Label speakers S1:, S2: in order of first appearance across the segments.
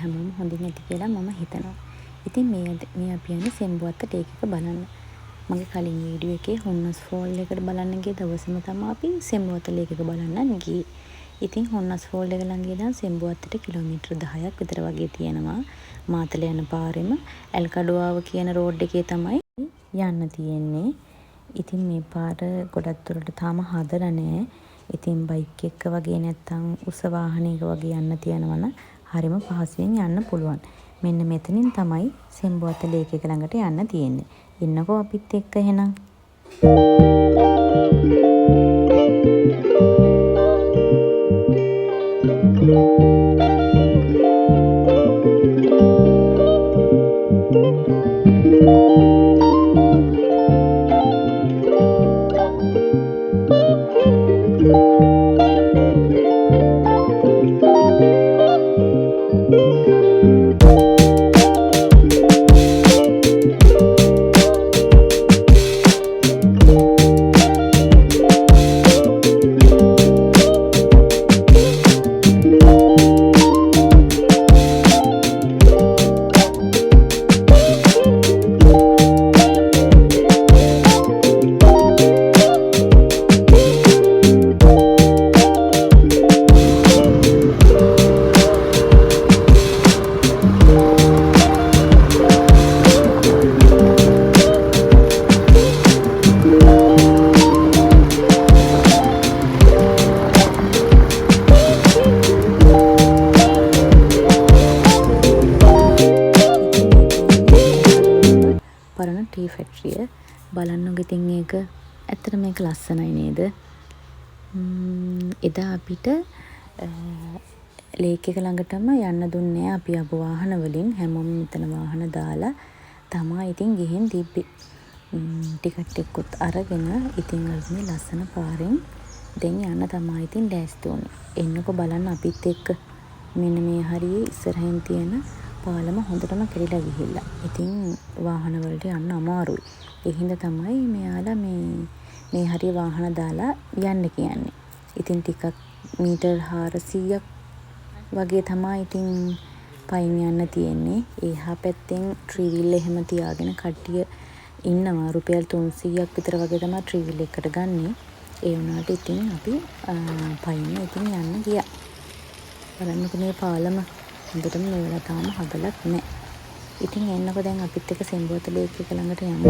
S1: හැමෝම හොඳින් ඇති කියලා මම හිතනවා. ඉතින් මේ අපි යන්නේ සෙම්බුවත්ත ලේක් එක බලන්න. මගේ කලින් වීඩියෝ එකේ හොන්නස් ෆෝල් එකට බලන්න ගිය දවසේම තමයි අපි සෙම්බුවත්ත ලේක් එක බලන්න ගියේ. ඉතින් හොන්නස් ෆෝල් එක ළඟ ඉඳන් සෙම්බුවත්තට කිලෝමීටර් 10ක් විතර වගේ තියෙනවා. මාතල යන පාරෙම ඇල්කඩුවාව කියන රෝඩ් එකේ තමයි යන්න තියෙන්නේ. ඉතින් මේ පාර ගොඩක් දුරට තාම හදලා නැහැ. ඉතින් බයික් එක වගේ නැත්තම් උස වාහනයක වගේ යන්න තියනවා නම් හරිම පහසුවෙන් යන්න පුළුවන්. මෙන්න මෙතනින් තමයි සෙම්බුවත්ත ලේක් එක ළඟට යන්න තියෙන්නේ. ඉන්නකෝ අපිත් එක්ක එහෙනම්. පරණ ටී ෆැක්ටරිය බලන්නකො. ඉතින් ඒක ඇත්තට මේක ලස්සනයි නේද? එදා අපිට ලේක් එක ළඟටම යන්න දුන්නේ අපි ආපු වාහන වලින්. හැමෝම මෙතන වාහන දාලා තමයි ඉතින් ගිහින් තිබ්බේ. ටිකට් එකකුත් අරගෙන ඉතින් මේ ලස්සන පාරෙන් දැන් යන්න තමයි ඉතින් ලෑස්ති වුනේ. එන්නකො බලන්න අපිත් එක්ක. මෙන්න මේ හරියේ ඉස්සරහින් තියෙන පාලම හොඳටම කෙරිලා ගිහිල්ලා. ඉතින් වාහන වලට යන්න අමාරුයි. ඒ හින්දා තමයි මෙයාලා මේ හරිය වාහන දාලා යන්න කියන්නේ. ඉතින් ටිකක් මීටර් 400ක් වගේ තමයි ඉතින් පයින් යන්න තියෙන්නේ. එහා පැත්තෙන් ට්‍රීවිල් එහෙම තියාගෙන කට්ටිය ඉන්නවා. රුපියල් 300ක් විතර වගේ තමයි ට්‍රීවිල් එකට ගන්නෙ. ඒ වුණාට ඉතින් අපි පයින් ඉතින් යන්න ගියා. බලන්නකො මේ පාලම හොඳටම මේවලා තාම හදලත් නැහැ. ඉතින් එන්නකො දැන් අපිත් එක්ක සෙම්බුවත්ත ලේක් එක ළඟට යමු.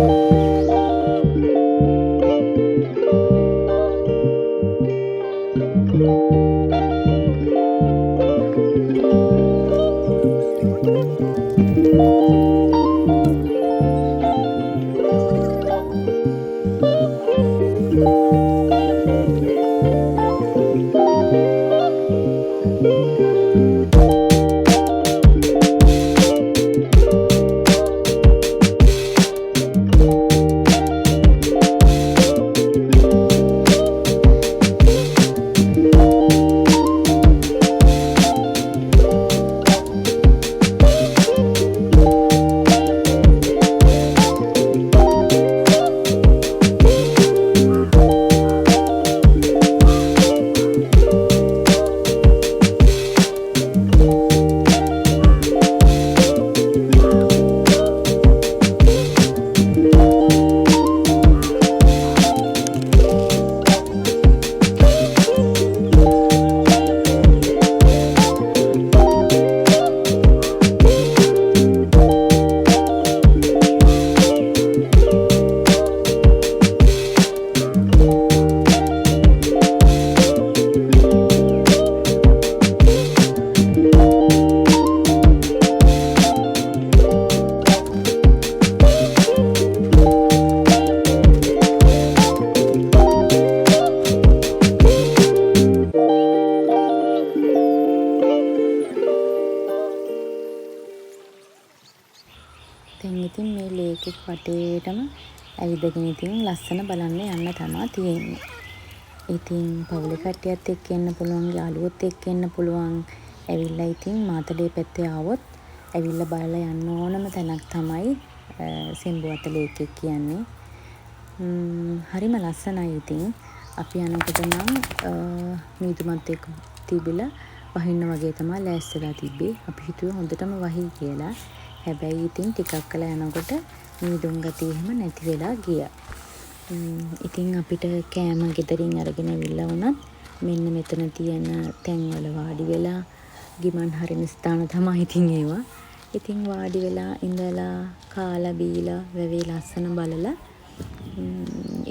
S1: දැන් ඉතින් මේ ලේක් එක වටේටම ඇවිදගෙන ඉතින් ලස්සන බලන්න යන්න තමයි තියෙන්නේ. ඉතින් පවුලේ කට්ටියත් එක්ක එන්න පුළුවන්, යාළුවොත් එක්ක එන්න පුළුවන්. ඇවිල්ලා ඉතින් මාතලේ පැත්තේ ආවොත් ඇවිල්ලා බලලා යන්න ඕනම තැනක් තමයි සෙම්බුවත්ත ලේක් එක කියන්නේ. හරිම ලස්සනයි. ඉතින් අපි යනකොට නම් මීදුමත් එක්ක තිබිලා වහින්න වගේ තමයි ලෑස්තිලා තිබ්බේ. අපි හිතුවේ හොඳටම වහී කියලා. හැබැයි ඉතින් ටිකක් කළා යනකොට මීදුම් ගතිය එහෙම නැති වෙලා ගියා. ඉතින් අපිට කෑම ගෙදරින් අරගෙන ඇවිල්ලා වුණත් මෙන්න මෙතන තියෙන තැන්වල වාඩි වෙලා ගිමන් හරින ස්ථාන තමයි ඉතින් ඒවා. ඉතින් වාඩි වෙලා ඉඳලා කාලා බීලා වැවේ ලස්සන බලලා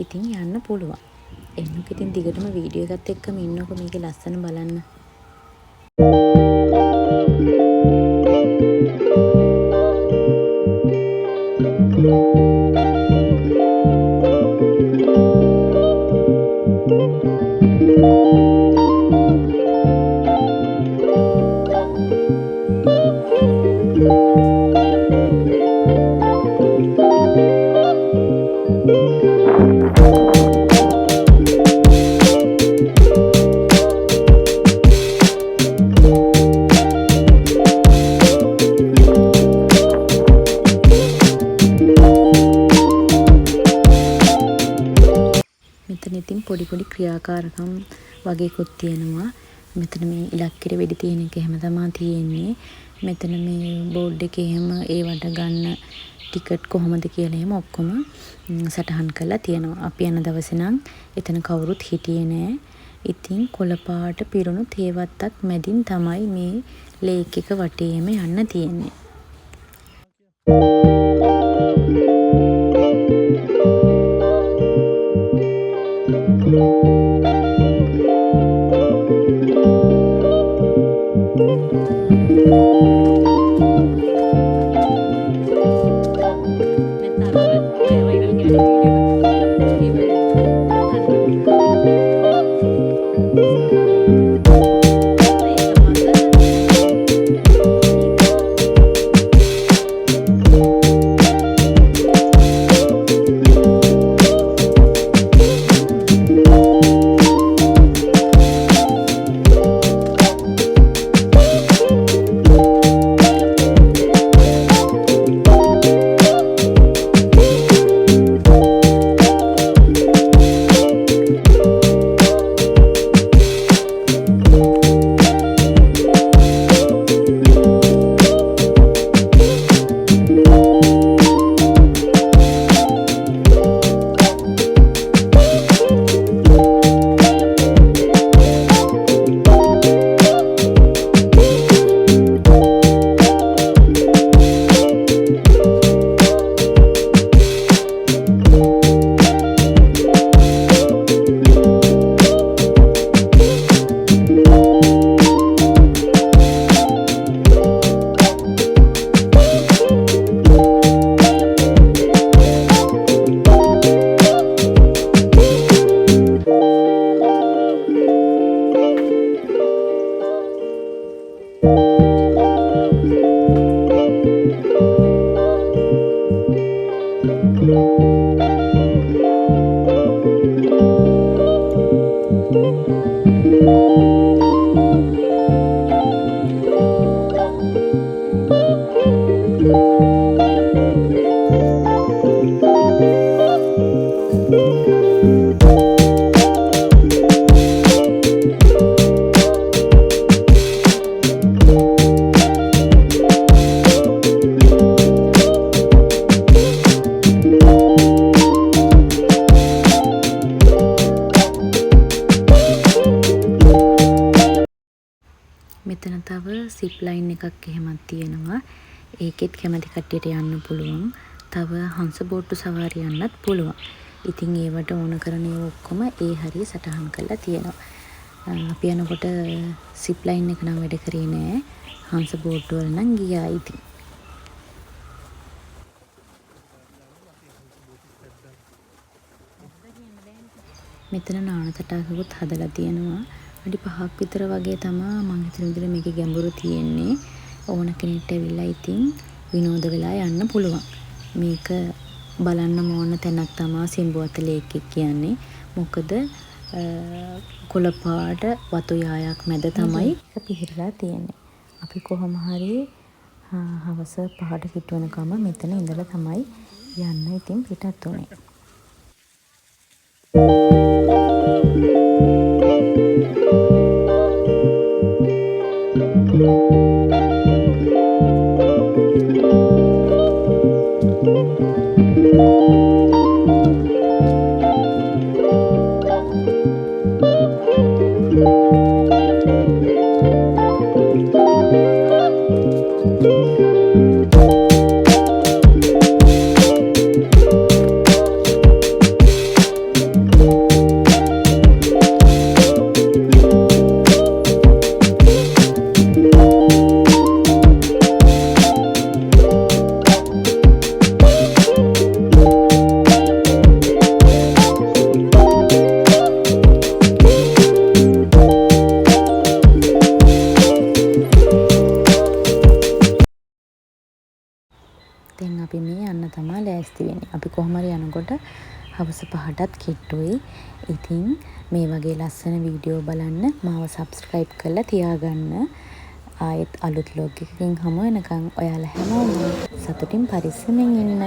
S1: ඉතින් යන්න පුළුවන්. එන්නක ඉතින් දිගටම වීඩියෝ එකත් එක්කම ඉන්නකො මේකේ ලස්සන බලන්න. ඉතින් පොඩි පොඩි ක්‍රියාකාරකම් වගේකුත් තියෙනවා. මෙතන මේ ඉලක්කෙට වෙඩි තියෙන එක එහෙම තමයි තියෙන්නේ. මෙතන මේ බෝඩ් එකේ එහෙම ඒවට ගන්න ටිකට් කොහොමද කියලා එහෙම ඔක්කොම සටහන් කරලා තියෙනවා. අපි යන දවසේ නම් එතන කවුරුත් හිටියේ නෑ. ඉතින් කොළපාට පිරුණු තේවත්තක් මැදින් තමයි මේ ලේක් එක වටේම යන්න තියෙන්නේ. මෙතන තව සිප් ලයින් එකක් එහෙමත් තියෙනවා. ඒකෙත් කැමති කට්ටියට යන්න පුළුවන්. තව හංස බෝට්ටු සවාරි යන්නත් පුළුවන්. ඉතින් ඒවට ඕන කරන ඒවා ඔක්කොම ඒ හරිය සටහන් කරලා තියෙනවා. අපි යනකොට සිප් ලයින් එක නම් වැඩ කරේ නෑ. හංස බෝට්ටු වල නම් ගියා ඉතින්. මෙතන නාන තටාකකුත් හදලා තියෙනවා. අඩි 5ක් විතර වගේ තමයි මම හිතන විදිහට මේකේ ගැඹුරු තියෙන්නේ. ඕන කෙනෙක්ට ඇවිල්ලා ඉතින් විනෝද වෙලා යන්න පුළුවන්. මේක බලන්න ඕන තැනක් තමයි සිඹුවත ලේක් එක කියන්නේ. මොකද කොළපාට වතු යායක් මැද තමයි ඒක පිහිටලා තියෙන්නේ. අපි කොහොම හරි හවස 5ට පිට වෙනකම් මෙතන ඉඳලා තමයි යන්න ඉතින් පිටත් උනේ. දැන් අපි මේ යන්න තමයි ලෑස්ති වෙන්නේ. අපි කොහොම හරි යනකොට හවස 5ටත් කිට්ටුයි. ඉතින් මේ වගේ ලස්සන වීඩියෝ බලන්න මාව සබ්ස්ක්‍රයිබ් කරලා තියාගන්න. ආයෙත් අලුත් vlog එකකින් හමු වෙනකන් ඔයාලා හැමෝම සතුටින් පරිස්සමෙන් ඉන්න.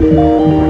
S1: Thank you.